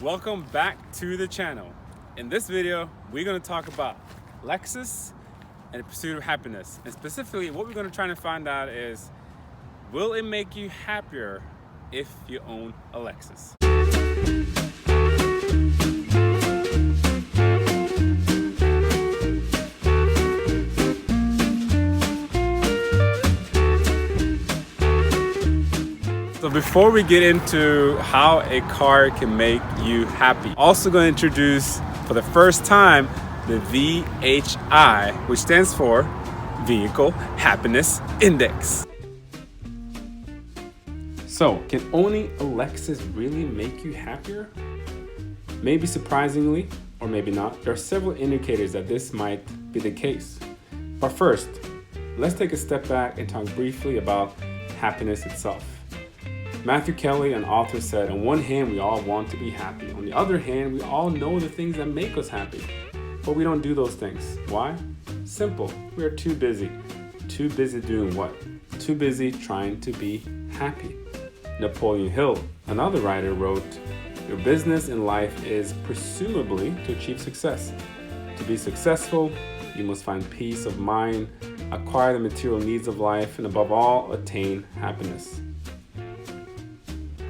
Welcome back to the channel. In this video, we're going to talk about Lexus and the pursuit of happiness. And specifically, what we're going to try to find out is, will it make you happier if you own a Lexus? So before we get into how a car can make you happy, also going to introduce for the first time the VHI, which stands for Vehicle Happiness Index. So, can owning a Lexus really make you happier? Maybe surprisingly, or maybe not. There are several indicators that this might be the case. But first, let's take a step back and talk briefly about happiness itself. Matthew Kelly, an author, said, on one hand, we all want to be happy. On the other hand, we all know the things that make us happy, but we don't do those things. Why? Simple. We are too busy. Too busy doing what? Too busy trying to be happy. Napoleon Hill, another writer, wrote, your business in life is presumably to achieve success. To be successful, you must find peace of mind, acquire the material needs of life, and above all, attain happiness.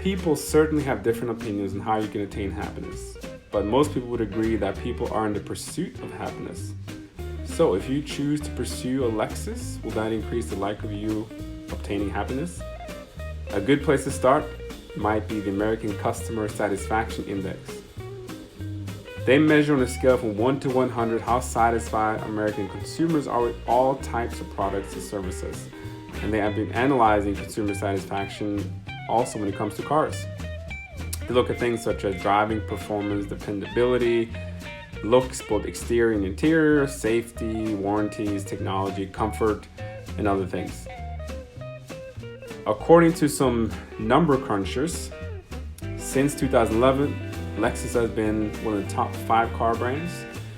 People certainly have different opinions on how you can attain happiness, but most people would agree that people are in the pursuit of happiness. So if you choose to pursue a Lexus, will that increase the likelihood of you obtaining happiness? A good place to start might be the American Customer Satisfaction Index. They measure on a scale from 1 to 100 how satisfied American consumers are with all types of products and services. And they have been analyzing consumer satisfaction also when it comes to cars. They look at things such as driving performance, dependability, looks, both exterior and interior, safety, warranties, technology, comfort, and other things. According to some number crunchers, since 2011, Lexus has been one of the top 5 car brands,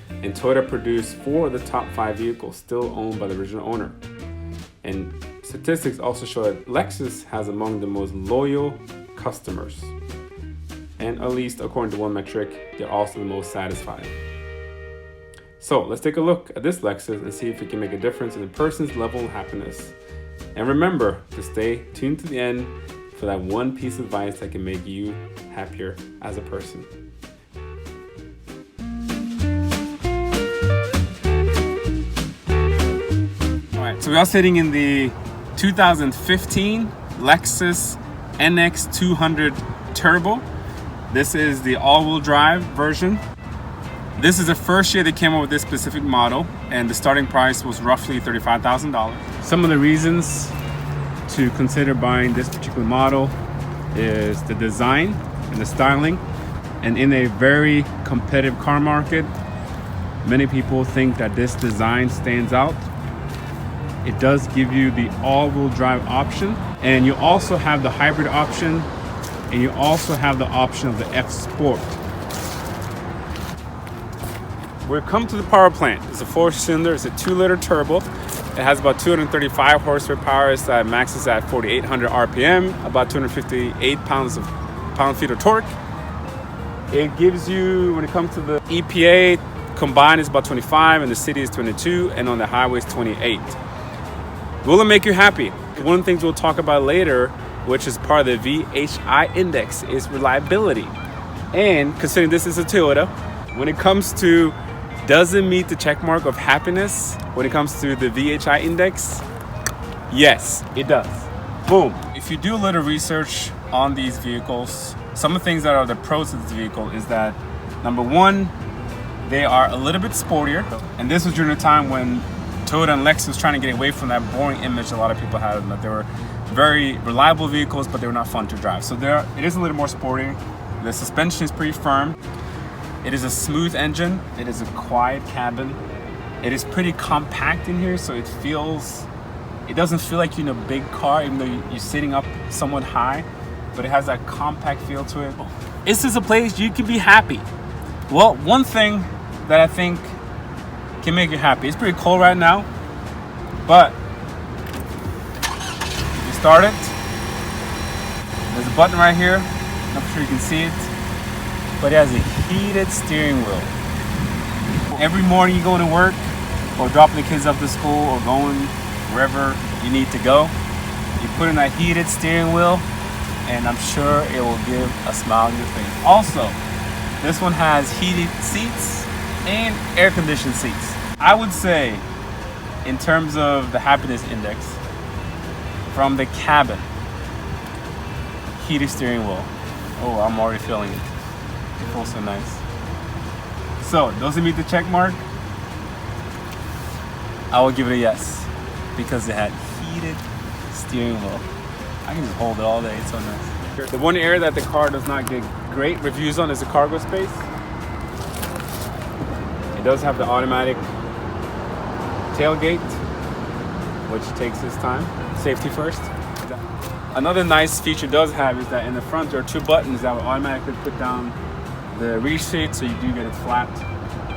and Toyota produced 4 of the top 5 vehicles still owned by the original owner. And statistics also show that Lexus has among the most loyal customers. And at least according to one metric, they're also the most satisfied. So let's take a look at this Lexus and see if it can make a difference in a person's level of happiness. And remember to stay tuned to the end for that one piece of advice that can make you happier as a person. So we are sitting in the 2015 Lexus NX200 Turbo. This is the all-wheel drive version. This is the first year they came up with this specific model, and the starting price was roughly $35,000. Some of the reasons to consider buying this particular model is the design and the styling. And in a very competitive car market, many people think that this design stands out. It does give you the all-wheel drive option, and you also have the hybrid option, and you also have the option of the F Sport. We've come to the power plant. It's a 4-cylinder, it's a 2-liter turbo. It has about 235 horsepower. It maxes at 4,800 RPM, about 258 pound-feet of torque. It gives you, when it comes to the EPA, combined is about 25, and the city is 22, and on the highway is 28. Will it make you happy? One of the things we'll talk about later, which is part of the VHI index, is reliability. And considering this is a Toyota, when it comes to does it meet the check mark of happiness when it comes to the VHI index? Yes, it does. Boom. If you do a little research on these vehicles, some of the things that are the pros of this vehicle is that, number one, they are a little bit sportier. And this was during a time when Toyota and Lexus was trying to get away from that boring image a lot of people had, that they were very reliable vehicles, but they were not fun to drive. So it is a little more sporty. The suspension is pretty firm. It is a smooth engine. It is a quiet cabin. It is pretty compact in here, so it doesn't feel like you're in a big car, even though you're sitting up somewhat high, but it has that compact feel to it. Is this a place you can be happy? Well, one thing that I think can make you happy. It's pretty cold right now, but if you start it, there's a button right here. I'm sure you can see it. but it has a heated steering wheel. Every morning you go to work or dropping the kids up to school or going wherever you need to go, you put in that heated steering wheel and I'm sure it will give a smile on your face. Also, this one has heated seats and air-conditioned seats. I would say, in terms of the happiness index, from the cabin, heated steering wheel. Oh, I'm already feeling it. It feels so nice. So, does it meet the check mark? I will give it a yes, because it had heated steering wheel. I can just hold it all day, it's so nice. The one area that the car does not get great reviews on is the cargo space. It does have the automatic tailgate, which takes its time. Safety first. Another nice feature it does have is that in the front there are two buttons that will automatically put down the rear seat so you do get it flat,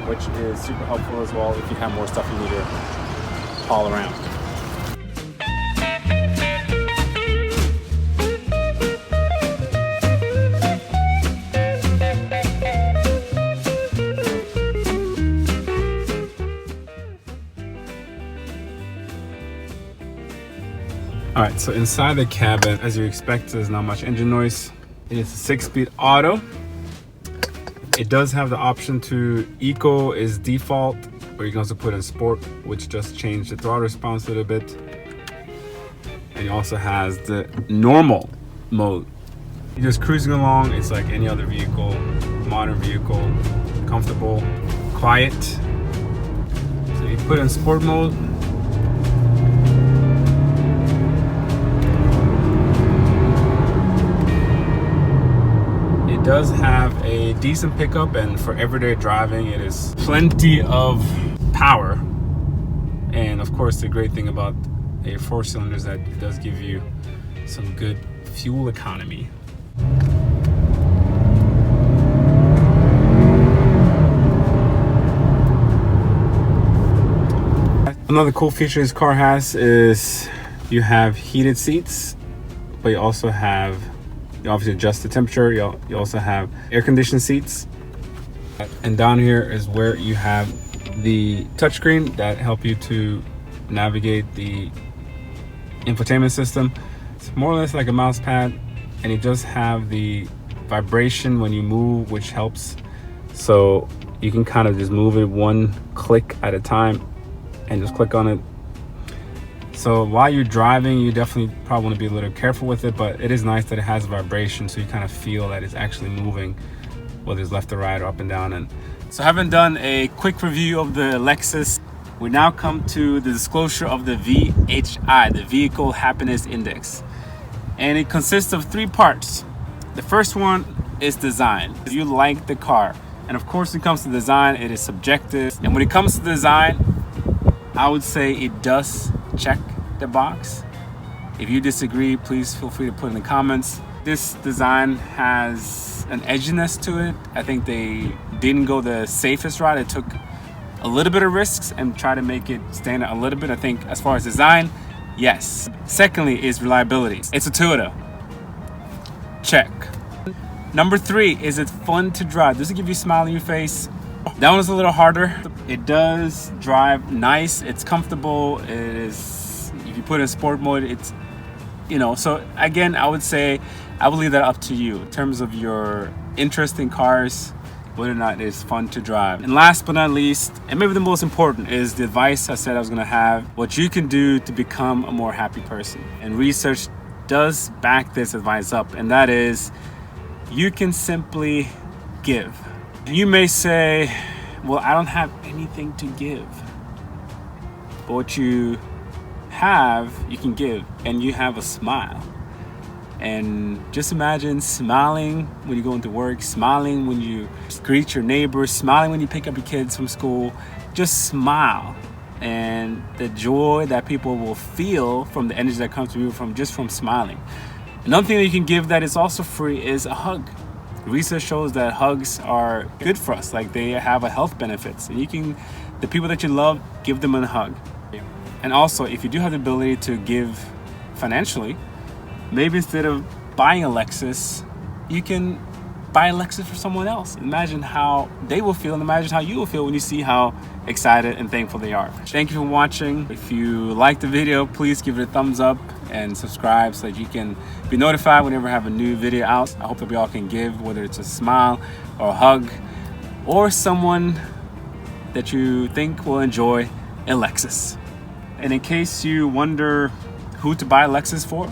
which is super helpful as well if you have more stuff you need to haul around. All right, so inside the cabin, as you expect, there's not much engine noise. It is a 6-speed auto. It does have the option to eco is default, or you can also put in sport, which just changed the throttle response a little bit. And it also has the normal mode. You're just cruising along. It's like any other vehicle, modern vehicle, comfortable, quiet. So you put in sport mode. It does have a decent pickup, and for everyday driving it is plenty of power. And of course the great thing about a 4-cylinder is that it does give you some good fuel economy. Another cool feature this car has is you have heated seats, but you also have, you obviously adjust the temperature. You also have air-conditioned seats. And down here is where you have the touchscreen that help you to navigate the infotainment system. It's more or less like a mouse pad, and it does have the vibration when you move, which helps. So you can kind of just move it one click at a time and just click on it. So while you're driving, you definitely probably want to be a little careful with it, but it is nice that it has vibration, so you kind of feel that it's actually moving, whether it's left or right or up and down. And so having done a quick review of the Lexus, we now come to the disclosure of the VHI, the Vehicle Happiness Index. And it consists of 3 parts. The first one is design. You like the car. And of course, when it comes to design, it is subjective. And when it comes to design, I would say it does check the box. If you disagree, please feel free to put in the comments. This design has an edginess to it. I think they didn't go the safest route. It took a little bit of risks and try to make it stand out a little bit. I think as far as design, yes. Secondly is reliability. It's a Toyota. Check. Number 3, is it fun to drive? Does it give you a smile on your face? That one is a little harder. It does drive nice. It's comfortable. It is, if you put it in sport mode, it's, so again, I would say, I will leave that up to you in terms of your interest in cars, whether or not it's fun to drive. And last but not least, and maybe the most important, is the advice I said I was gonna have, what you can do to become a more happy person. And research does back this advice up, and that is, you can simply give. You may say, well, I don't have anything to give. But what you have, you can give, and you have a smile. And just imagine smiling when you go into work, smiling when you greet your neighbors, smiling when you pick up your kids from school. Just smile. And the joy that people will feel from the energy that comes to you from smiling. Another thing that you can give that is also free is a hug. Research shows that hugs are good for us, like they have a health benefits. And you can, the people that you love, give them a hug. And also, if you do have the ability to give financially, maybe instead of buying a Lexus, you can buy a Lexus for someone else. Imagine how they will feel, and imagine how you will feel when you see how excited and thankful they are. Thank you for watching. If you liked the video, please give it a thumbs up and subscribe so that you can be notified whenever I have a new video out. I hope that we all can give, whether it's a smile or a hug or someone that you think will enjoy a Lexus. And in case you wonder who to buy a Lexus for,